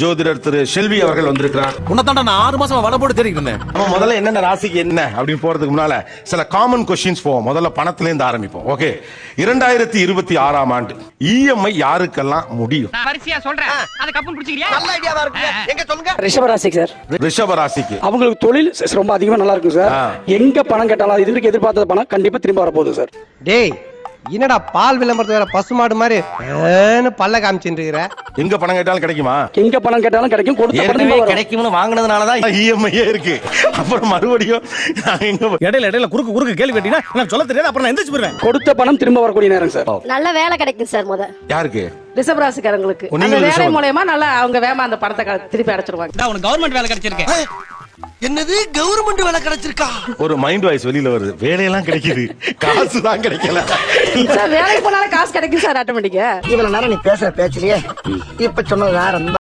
ஜோதிடர் திரு செல்வி அவர்கள் வந்திருக்கிறார். உன்னதாண்டா நான் 6 மாசமா வலை போட்டு தேடிட்டு இருந்தேன். நம்ம முதல்ல என்னென்ன ராசிக்கு என்ன அப்படின்னு போறதுக்கு முன்னால சில காமன் கொஸ்டின்ஸ் போவோம். முதல்ல பணத்துல இருந்து ஆரம்பிப்போம். ஓகே, 2026ஆம் ஆண்டு இஎம்ஐ யாருக்கெல்லாம் முடியும்? வரிசையா சொல்றேன். அது கப்புன் குடிச்சிக்கிறியா? நல்ல ஐடியாவா இருக்கு. எங்க சொல்லுங்க. ரிஷபராசி சார். ரிஷப ராசிக்கு அவங்களுக்கு தொழில் ரொம்ப அதிகமா நல்லா இருக்கும் சார். எங்க பணம் கேட்டாலும் இது வரைக்கும் எதிர்பார்த்த பணம் கண்டிப்பா திரும்ப வரப்போகுது சார். டேய் என்னடா பால் விளம்பரத்து வேற பசுமாடு மாதிரி பல்ல காமிச்சுட்டு இருக்கிற. எங்க பணம் கேட்டாலும் கிடைக்குமா? எங்க பணம் கேட்டாலும் கிடைக்கும். கொடுத்த பணம் திரும்ப வரும். கிடைக்கும்னு வாங்குனதுனாலதான் இஎம்ஐயே இருக்கு. அப்புறம் மறுபடியும் நான் எங்க இடையில குறுக்கு கேள்வி கேட்டீங்கன்னா நான் சொல்ல தெரியாது. அப்புறம் நான் எந்திரிச்சு போயிடுவேன். கொடுத்த பணம் திரும்ப வரக்கூடிய நேரம் சார். நல்ல வேலை கிடைக்கும் சார். யாருக்கு? ரிஷபராசிக்காரங்களுக்கு நீங்க அந்த வேலை ரிஷபம். மூலமா நல்லா அவங்க வேமா அந்த பணத்தை திருப்பி அடைச்சிருவாங்க. உனக்கு கவர்மெண்ட் வேலை கிடைச்சிருக்கு. என்னது கவர்மெண்ட் வேலை கிடைச்சிருக்கா? ஒரு மைண்ட் வாய்ஸ் வெளியில வருது. வேலையெல்லாம் கிடைக்குது, காசு தான் கிடைக்கல. சார் வேலைக்கு போனாலும் காசு கிடைக்கும் சார் ஆட்டோமேட்டிக்கா. இவ்வளவு நேரம் நீ பேசுற பேச்சுலயே இப்ப சொன்னது வேற